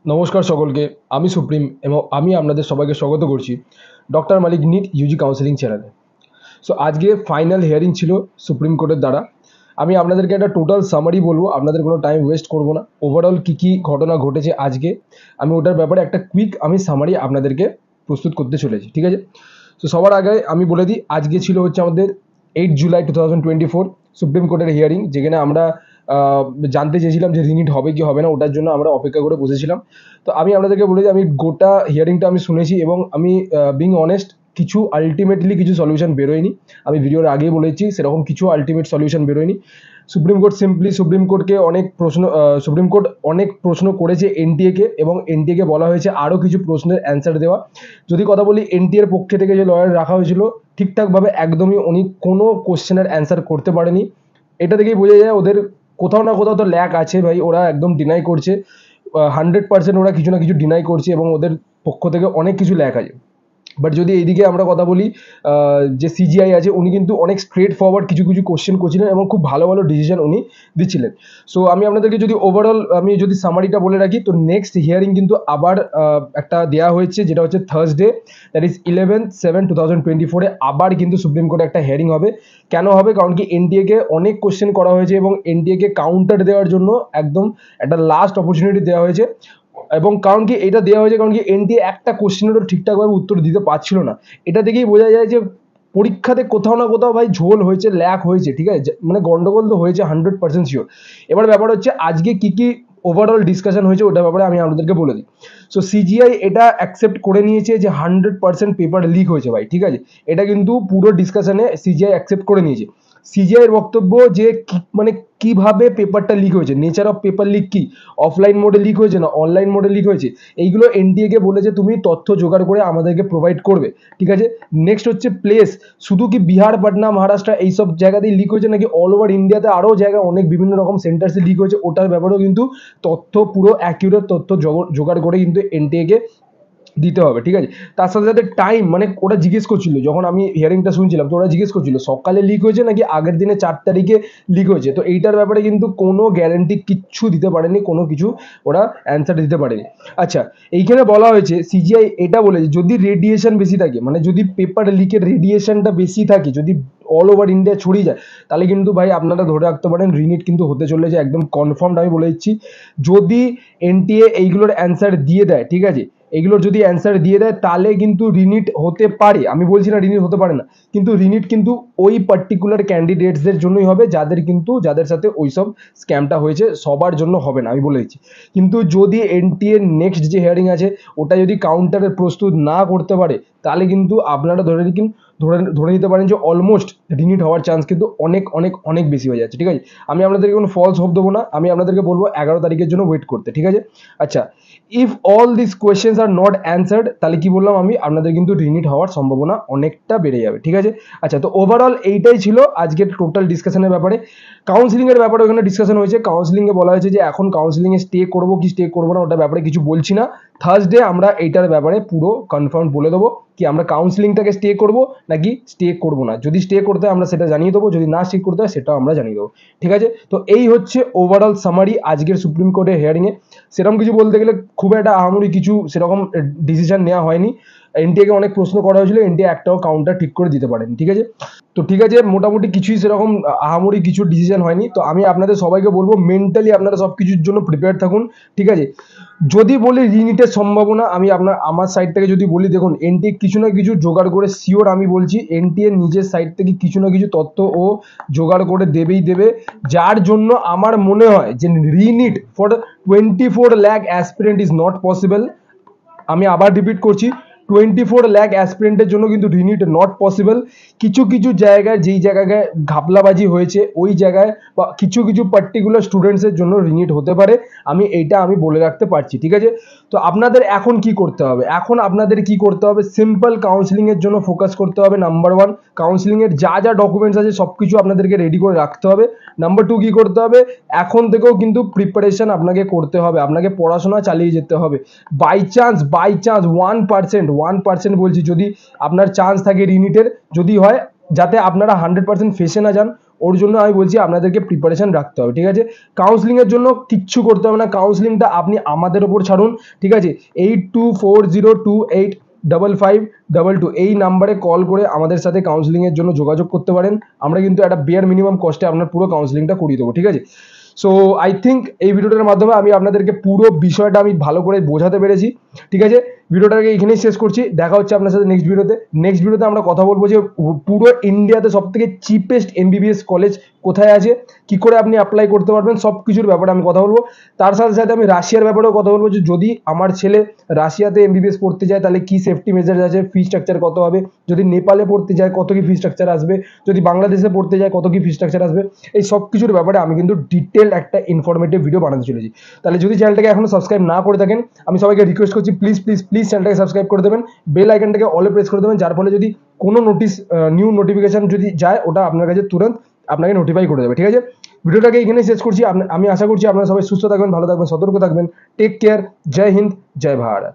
নমস্কার সকলকে। আমি সুপ্রিম এবং আমি আপনাদের সবাইকে স্বাগত করছি ডক্টর মালিক নিট ইউজি কাউন্সেলিং চ্যানেলে। সো আজকে ফাইনাল হিয়ারিং ছিল সুপ্রিম কোর্টের দ্বারা। আমি আপনাদেরকে একটা টোটাল সামারি বলবো, আপনাদের কোনো টাইম ওয়েস্ট করব না। ওভারঅল কী ঘটনা ঘটেছে আজকে, আমি ওটার ব্যাপারে একটা কুইক সামারি আপনাদেরকে প্রস্তুত করতে চলেছি, ঠিক আছে? তো সবার আগে আমি বলে দিই, আজকে ছিল হচ্ছে আমাদের 8 জুলাই 2024 সুপ্রিম কোর্টের হিয়ারিং, যেখানে আমরা জানতে চেয়েছিলাম যে রিনিট হবে কি হবে না, ওটার জন্য আমরা অপেক্ষা করে বসেছিলাম। তো আমি আপনাদেরকে বলে দিই, আমি গোটা হিয়ারিংটা আমি শুনেছি এবং আমি বিং অনেস্ট, কিছু আলটিমেটলি কিছু সলিউশন বেরোয়নি। আমি ভিডিওর আগেই বলেছি সেরকম কিছু আলটিমেট সলিউশন বেরোয়নি। সুপ্রিম কোর্টকে সুপ্রিম কোর্ট অনেক প্রশ্ন করেছে এনটিএকে, এবং এনটিএকে বলা হয়েছে আরও কিছু প্রশ্নের অ্যান্সার দেওয়া। যদি কথা বলি, এনটিএর পক্ষে থেকে যে লয়ার রাখা হয়েছিল ঠিকঠাকভাবে একদমই উনি কোনো কোশ্চেনের অ্যান্সার করতে পারেনি। এটা থেকেই বোঝা যায় ওদের কোথাও না কোথাও তো ল্যাক আছে ভাই। ওরা একদম ডিনাই করছে, 100% ওরা কিছু না কিছু ডিনাই করছে এবং ওদের পক্ষ থেকে অনেক কিছু ল্যাক আছে। বাট যদি এইদিকে আমরা কথা বলি, যে সিজিআই আছে উনি কিন্তু অনেক স্ট্রেট ফরওয়ার্ড কিছু কিছু কোশ্চেন করছিলেন এবং খুব ভালো ভালো ডিসিশন উনি দিচ্ছিলেন। সো আমি আপনাদেরকে যদি ওভারঅল আমি যদি সামারিটা বলে রাখি, তো নেক্সট হিয়ারিং কিন্তু আবার একটা দেওয়া হয়েছে, যেটা হচ্ছে থার্সডে, দ্যাট ইজ 11/7/2024 আবার কিন্তু সুপ্রিম কোর্টে একটা হিয়ারিং হবে। কেন হবে? কারণ কি এনটিএকে অনেক কোশ্চেন করা হয়েছে এবং এনটিএকে কাউন্টার দেওয়ার জন্য একদম একটা লাস্ট অপরচুনিটি দেওয়া হয়েছে। এবং কারণ কি এটা দেওয়া হয়েছে, কারণ কি এনটিএ একটা কোশ্চেনেরও ঠিকঠাকভাবে উত্তর দিতে পারছিল না। এটা থেকেই বোঝা যায় যে পরীক্ষাতে কোথাও না কোথাও ভাই ঝোল হয়েছে, ল্যাক হয়েছে, ঠিক আছে? মানে গন্ডগোল তো হয়েছে 100% শিওর। এবার ব্যাপার হচ্ছে আজকে কি ওভারঅল ডিসকাশন হয়েছে ওটার ব্যাপারে আমি আপনাদেরকে বলে দিই। সো সিজিআই এটা অ্যাকসেপ্ট করে নিয়েছে যে 100% পেপার লিক হয়েছে ভাই, ঠিক আছে? এটা কিন্তু পুরো ডিসকাশনে সিজিআই অ্যাকসেপ্ট করে নিয়েছে। সিজিআই এর বক্তব্য যে মানে কিভাবে পেপারটা লিক হয়েছে, নেচার অফ পেপার লিক কি, অফলাইন মোডে লিক হয়েছে না অনলাইন মোডে লিক হয়েছে, এইগুলো এনটিএকে বলেছে তুমি তথ্য জোগাড় করে আমাদেরকে প্রোভাইড করবে, ঠিক আছে? নেক্সট হচ্ছে প্লেস, শুধু কি বিহার, পাটনা, মহারাষ্ট্র এইসব জায়গাতেই লিক হয়েছে নাকি অল ওভার ইন্ডিয়াতে আরও জায়গায় অনেক বিভিন্ন রকম সেন্টার্সে লিক হয়েছে, ওটার ব্যাপারেও কিন্তু তথ্য, পুরো অ্যাকিউরেট তথ্য জোগাড় করে কিন্তু এনটিএকে দিতে হবে, ঠিক আছে? তার সাথে সাথে টাইম, মানে ওরা জিজ্ঞেস করছিল যখন আমি হিয়ারিংটা শুনছিলাম, তো ওরা জিজ্ঞেস করছিল সকালে লিক হয়েছে নাকি আগের দিনে 4 তারিখে লিক হয়েছে। তো এইটার ব্যাপারে কিন্তু কোনো গ্যারেন্টি কিচ্ছু দিতে পারেনি, কোনো কিছু ওরা অ্যান্সার দিতে পারেনি। আচ্ছা, এইখানে বলা হয়েছে সিজিআই এটা বলেছে যদি রেডিয়েশন বেশি থাকে, মানে যদি পেপার লিকের রেডিয়েশনটা বেশি থাকে, যদি অল ওভার ইন্ডিয়া ছড়িয়ে যায়, তাহলে কিন্তু ভাই আপনারা ধরে রাখতে পারেন রিনিট কিন্তু হতে চলেছে, একদম কনফার্মড আমি বলে দিচ্ছি। যদি এনটিএ এইগুলোর অ্যান্সার দিয়ে দেয়, ঠিক আছে, এগুলোর যদি অ্যান্সার দিয়ে দেয় তাহলে কিন্তু রিনিট হতে পারে। আমি বলছি না রিনিট হতে পারে না, কিন্তু রিনিট কিন্তু ওই পার্টিকুলার ক্যান্ডিডেটসদের জন্যই হবে যাদের সাথে ওইসব স্ক্যামটা হয়েছে, সবার জন্য হবে না, আমি বলে দিচ্ছি। কিন্তু যদি এনটিএ নেক্সট যে হিয়ারিং আছে ওটা যদি কাউন্টারের প্রস্তুত না করতে পারে, তাহলে কিন্তু আপনারা ধরে নিতে পারেন যে অলমোস্ট রিনিট হওয়ার চান্স কিন্তু অনেক অনেক অনেক বেশি হয়ে যাচ্ছে, ঠিক আছে? আমি আপনাদেরকে কোনো ফলস হোপ দেবো না, আমি আপনাদেরকে বলবো 11 তারিখের জন্য ওয়েট করতে, ঠিক আছে? আচ্ছা, if all this questions are not answered, তাহলে কি বললাম আমি, আপনাদের কিন্তু রিনিট হওয়ার সম্ভাবনা অনেকটা বেড়ে যাবে, ঠিক আছে? আচ্ছা, তো ওভারঅল এইটাই ছিল আজকের টোটাল ডিসকাশনের ব্যাপারে। কাউন্সিলিংয়ের ব্যাপারে ওখানে ডিসকাশন হয়েছে। কাউন্সিলিংয়ে বলা হয়েছে যে এখন কাউন্সিলিংয়ে স্টে করবো কি স্টে করবো না ওটার ব্যাপারে কিছু বলছি না। থার্সডে আমরা এইটার ব্যাপারে পুরো কনফার্ম বলে দেবো কি আমরা কাউন্সিলিংটাকে স্টে করবো নাকি স্টে করবো না। যদি স্টে করতে হয় আমরা সেটা জানিয়ে দেবো, যদি না স্টে করতে হয় সেটাও আমরা জানিয়ে দেবো, ঠিক আছে? তো এই হচ্ছে ওভারঅল সামারি আজকের সুপ্রিম কোর্টের হিয়ারিংয়ে। সেরকম কিছু বলতে গেলে খুব একটা আহামরি কিছু সেরকম ডিসিশন নেওয়া হয়নি। এনটিএকে অনেক প্রশ্ন করা হয়েছিল, এনটিএ একটাও কাউন্টার ঠিক করে দিতে পারেনি, ঠিক আছে? তো ঠিক আছে, মোটামুটি কিছুই সেরকম আহামরি কিছু ডিসিশন হয়নি। তো আমি আপনাদের সবাইকে বলবো মেন্টালি আপনারা সব কিছুর জন্য প্রিপেয়ার থাকুন, ঠিক আছে? যদি বলি রিনিটের সম্ভাবনা, আমি আমার সাইড থেকে যদি বলি, দেখুন এনটিএ কিছু না কিছু জোগাড় করে, শিওর আমি বলছি এনটিএ নিজের সাইড থেকে কিছু না কিছু তথ্য ও জোগাড় করে দেবেই দেবে, যার জন্য আমার মনে হয় যে রিনিট for 24 lakh aspirant is not possible. আমি আবার রিপিট করছি, 24 লাখ অ্যাসপিরেন্টের জন্য কিন্তু রিনিট নট পসিবল। কিছু কিছু জায়গায় যেই জায়গায় ঘাপলাবাজি হয়েছে ওই জায়গায় বা কিছু কিছু পার্টিকুলার স্টুডেন্টসের জন্য রিনিট হতে পারে, আমি বলে রাখতে পারছি, ঠিক আছে? তো আপনাদের এখন কি করতে হবে, সিম্পল কাউন্সিলিংয়ের জন্য ফোকাস করতে হবে। নাম্বার 1, কাউন্সিলিংয়ের যা যা ডকুমেন্টস আছে সব কিছু আপনাদেরকে রেডি করে রাখতে হবে। নাম্বার 2, কি করতে হবে, এখন থেকেও কিন্তু প্রিপারেশন আপনাকে করতে হবে, আপনাকে পড়াশোনা চালিয়ে যেতে হবে। বাই চান্স 1% বলছি, যদি আপনার চান্স থাকে রিনিটের, যদি হয়, যাতে আপনারা 100% ফেসে না যান, ওর জন্য আমি বলছি আপনাদেরকে প্রিপারেশন রাখতে হবে, ঠিক আছে। কাউন্সিলিংয়ের জন্য কিচ্ছু করতে হবে না, কাউন্সিলিংটা আপনি আমাদের ওপর ছাড়ুন, ঠিক আছে। 8240285522 এই নাম্বারে কল করে আমাদের সাথে কাউন্সিলিংয়ের জন্য যোগাযোগ করতে পারেন। আমরা কিন্তু একটা বেয়ার মিনিমাম কস্টে আপনার পুরো কাউন্সিলিংটা করিয়ে দেবো, ঠিক আছে। সো আই থিঙ্ক এই ভিডিওটার মাধ্যমে আমি আপনাদেরকে পুরো বিষয়টা আমি ভালো করে বোঝাতে পেরেছি, ঠিক আছে। ভিডিওটাকে এখানেই শেষ করছি, দেখা হচ্ছে আপনার সাথে নেক্সট ভিডিওতে আমরা কথা বলবো যে পুরো ইন্ডিয়াতে সব থেকে চিপেস্ট এমবিবিএস কলেজ কোথায় আছে, কি করে আপনি অ্যাপ্লাই করতে পারবেন, সব কিছুর ব্যাপারে আমি কথা বলবো। তার সাথে সাথে আমি রাশিয়ার ব্যাপারেও কথা বলবো যে যদি আমার ছেলে রাশিয়াতে এমবিবিএস পড়তে যায় তাহলে কি সেফটি মেজার্স আছে, ফি স্ট্রাকচার কত হবে, যদি নেপালে পড়তে যায় কত কি ফি স্ট্রাকচার আসবে, যদি বাংলাদেশে পড়তে যায় কত কি ফি স্ট্রাকচার আসবে, এই সব কিছুর ব্যাপারে আমি কিন্তু ডিটেল একটা ইনফরমেটিভ ভিডিও বানাতে চলেছি। তাহলে যদি চ্যানেলটাকে এখনো সাবস্ক্রাইব না করে থাকেন, আমি সবাইকে রিকোয়েস্ট করছি প্লিজ প্লিজ প্লিজ চ্যানেলটাকে সাবস্ক্রাইব করে দেবেন, বেল আইকনটাকে অলে প্রেস করে দেবেন, যার ফলে যদি কোনো নিউ নোটিফিকেশন যদি যায় ওটা আপনার কাছে তুরন্ত আপনাকে নোটিফাই করে দেবে, ঠিক আছে। ভিডিওটাকে এখানে শেষ করছি, আমি আশা করছি আপনারা সবাই সুস্থ থাকবেন, ভালো থাকবেন, সতর্ক থাকবেন। টেক কেয়ার, জয় হিন্দ, জয় ভারত।